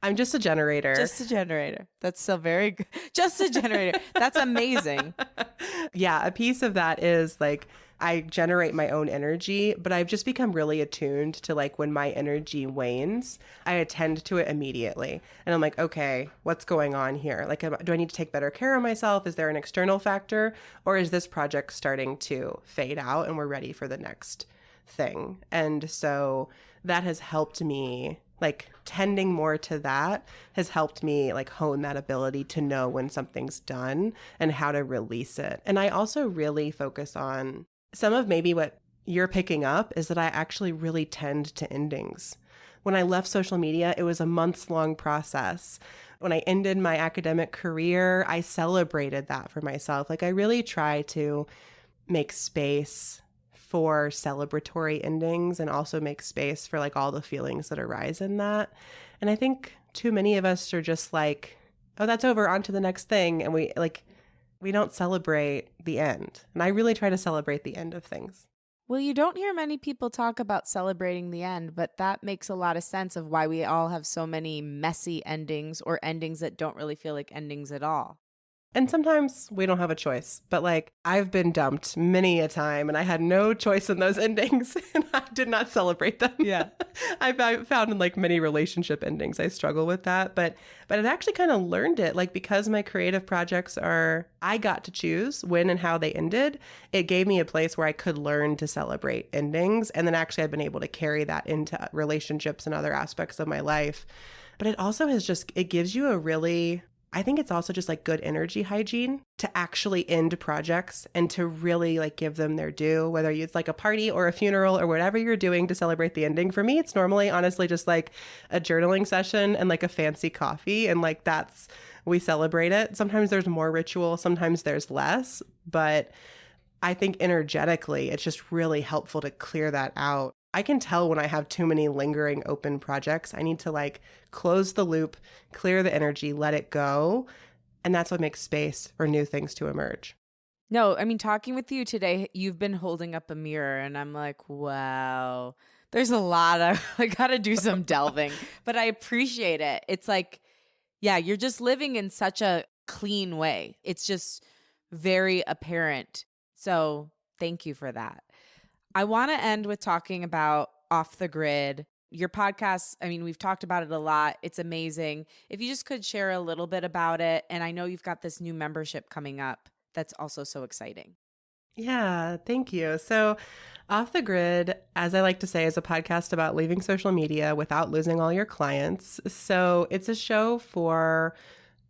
I'm just a generator. Just a generator. That's so very good. Just a generator. That's amazing. Yeah, a piece of that is like I generate my own energy, but I've just become really attuned to like when my energy wanes, I attend to it immediately. And I'm like, okay, what's going on here? Like, do I need to take better care of myself? Is there an external factor? Or is this project starting to fade out and we're ready for the next thing? And so that has helped me, like tending more to that has helped me like hone that ability to know when something's done and how to release it. And I also really focus on some of maybe what you're picking up is that I actually really tend to endings. When I left social media, it was a months-long process. When I ended my academic career, I celebrated that for myself. Like I really try to make space for celebratory endings and also make space for like all the feelings that arise in that. And I think too many of us are just like, oh, that's over, on to the next thing. And we don't celebrate the end. And I really try to celebrate the end of things. Well, you don't hear many people talk about celebrating the end, but that makes a lot of sense of why we all have so many messy endings or endings that don't really feel like endings at all. And sometimes we don't have a choice, but like I've been dumped many a time and I had no choice in those endings and I did not celebrate them. Yeah. I've found in like many relationship endings, I struggle with that, but I've actually kind of learned it, like because my creative projects I got to choose when and how they ended. It gave me a place where I could learn to celebrate endings. And then actually I've been able to carry that into relationships and other aspects of my life. But it also it gives you I think it's also just like good energy hygiene to actually end projects and to really like give them their due, whether it's like a party or a funeral or whatever you're doing to celebrate the ending. For me, it's normally honestly just like a journaling session and like a fancy coffee. And like we celebrate it. Sometimes there's more ritual, sometimes there's less. But I think energetically, it's just really helpful to clear that out. I can tell when I have too many lingering open projects. I need to like close the loop, clear the energy, let it go. And that's what makes space for new things to emerge. No, I mean, talking with you today, you've been holding up a mirror and I'm like, wow, there's a lot I got to do some delving, but I appreciate it. It's like, yeah, you're just living in such a clean way. It's just very apparent. So thank you for that. I want to end with talking about Off the Grid. Your podcast, I mean, we've talked about it a lot. It's amazing. If you just could share a little bit about it. And I know you've got this new membership coming up that's also so exciting. Yeah, thank you. So Off the Grid, as I like to say, is a podcast about leaving social media without losing all your clients. So it's a show for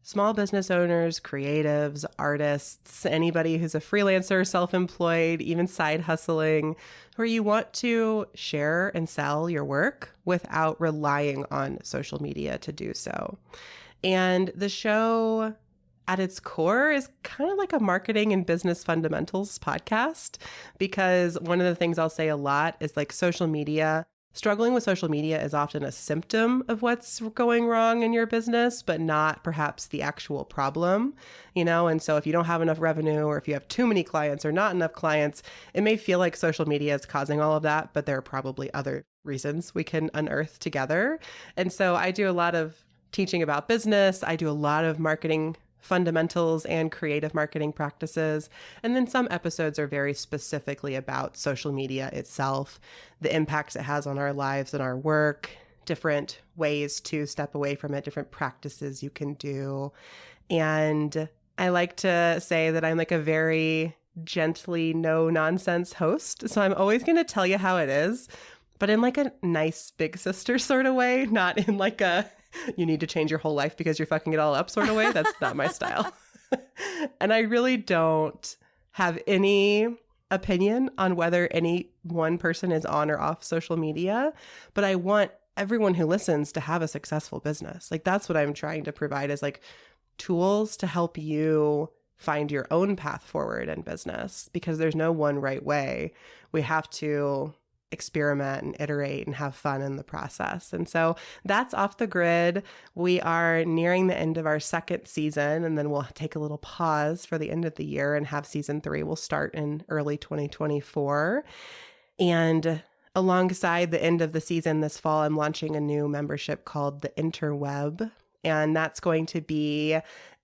small business owners, creatives, artists, anybody who's a freelancer, self-employed, even side hustling, where you want to share and sell your work without relying on social media to do so. And the show at its core is kind of like a marketing and business fundamentals podcast, because one of the things I'll say a lot is like struggling with social media is often a symptom of what's going wrong in your business, but not perhaps the actual problem, And so if you don't have enough revenue, or if you have too many clients or not enough clients, it may feel like social media is causing all of that, but there are probably other reasons we can unearth together. And so I do a lot of teaching about business. I do a lot of marketing fundamentals and creative marketing practices. And then some episodes are very specifically about social media itself, the impacts it has on our lives and our work, different ways to step away from it, different practices you can do. And I like to say that I'm like a very gently no nonsense host. So I'm always going to tell you how it is, but in like a nice big sister sort of way, not in like a you need to change your whole life because you're fucking it all up sort of way. That's not my style. And I really don't have any opinion on whether any one person is on or off social media, but I want everyone who listens to have a successful business. Like that's what I'm trying to provide is like tools to help you find your own path forward in business, because there's no one right way. We have to experiment and iterate and have fun in the process. And so that's Off the Grid. We are nearing the end of our second season, and then we'll take a little pause for the end of the year and have season 3 will start in early 2024. And alongside the end of the season this fall, I'm launching a new membership called the Interweb. And that's going to be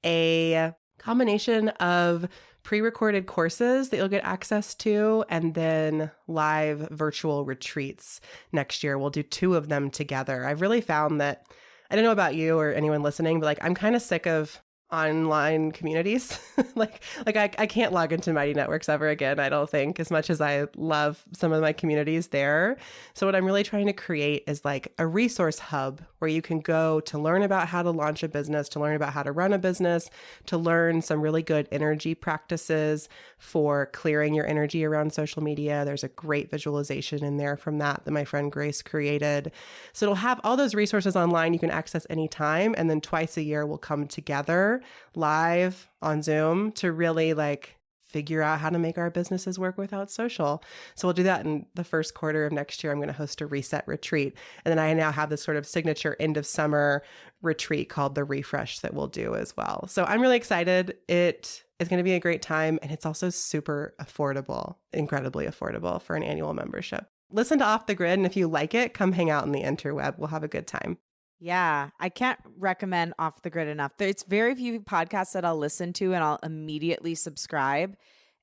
a combination of pre-recorded courses that you'll get access to, and then live virtual retreats next year. We'll do 2 of them together. I've really found that, I don't know about you or anyone listening, but like I'm kind of sick of online communities. like I can't log into Mighty Networks ever again, I don't think, as much as I love some of my communities there. So what I'm really trying to create is like a resource hub where you can go to learn about how to launch a business, to learn about how to run a business, to learn some really good energy practices for clearing your energy around social media. There's a great visualization in there from that my friend Grace created. So it'll have all those resources online you can access anytime. And then twice a year we'll come together live on Zoom to really like figure out how to make our businesses work without social. So we'll do that in the first quarter of next year. I'm going to host a reset retreat. And then I now have this sort of signature end of summer retreat called the Refresh that we'll do as well. So I'm really excited. It is going to be a great time. And it's also super affordable, incredibly affordable for an annual membership. Listen to Off the Grid. And if you like it, come hang out in the interweb. We'll have a good time. Yeah, I can't recommend Off the Grid enough. It's very few podcasts that I'll listen to and I'll immediately subscribe.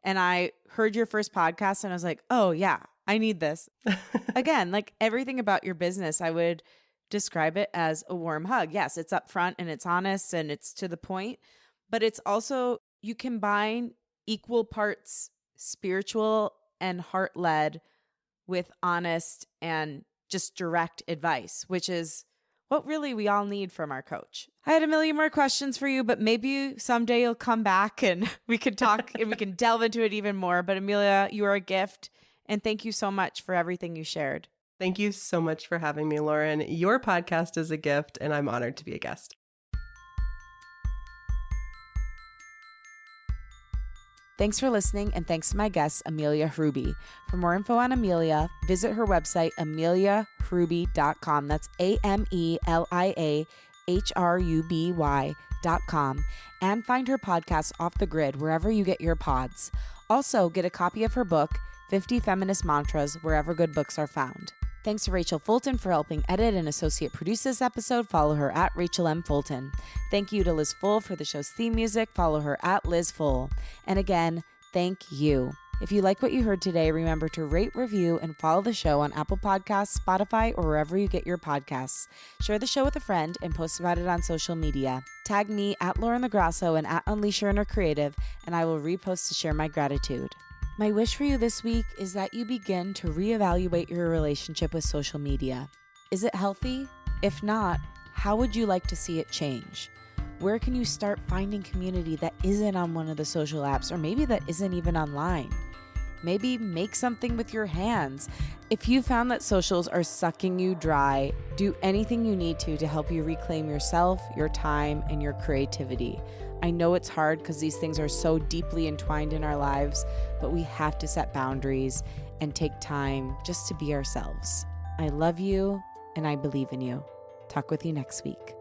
And I heard your first podcast and I was like, oh yeah, I need this. Again, like everything about your business, I would describe it as a warm hug. Yes, it's upfront and it's honest and it's to the point, but it's also, you combine equal parts spiritual and heart-led with honest and just direct advice, which is what really we all need from our coach. I had a million more questions for you, but maybe someday you'll come back and we can talk and we can delve into it even more. But Amelia, you are a gift. And thank you so much for everything you shared. Thank you so much for having me, Lauren. Your podcast is a gift, and I'm honored to be a guest. Thanks for listening, and thanks to my guest, Amelia Hruby. For more info on Amelia, visit her website, ameliahruby.com. That's AMELIAHRUBY.com. And find her podcast, Off the Grid, wherever you get your pods. Also, get a copy of her book, 50 Feminist Mantras, wherever good books are found. Thanks to Rachel Fulton for helping edit and associate produce this episode. Follow her at Rachel M. Fulton. Thank you to Liz Full for the show's theme music. Follow her at Liz Full. And again, thank you. If you like what you heard today, remember to rate, review, and follow the show on Apple Podcasts, Spotify, or wherever you get your podcasts. Share the show with a friend and post about it on social media. Tag me at Lauren LaGrasso and at Unleash Your Inner Creative, and I will repost to share my gratitude. My wish for you this week is that you begin to reevaluate your relationship with social media. Is it healthy? If not, how would you like to see it change? Where can you start finding community that isn't on one of the social apps, or maybe that isn't even online? Maybe make something with your hands. If you found that socials are sucking you dry, do anything you need to help you reclaim yourself, your time, and your creativity. I know it's hard because these things are so deeply entwined in our lives, but we have to set boundaries and take time just to be ourselves. I love you and I believe in you. Talk with you next week.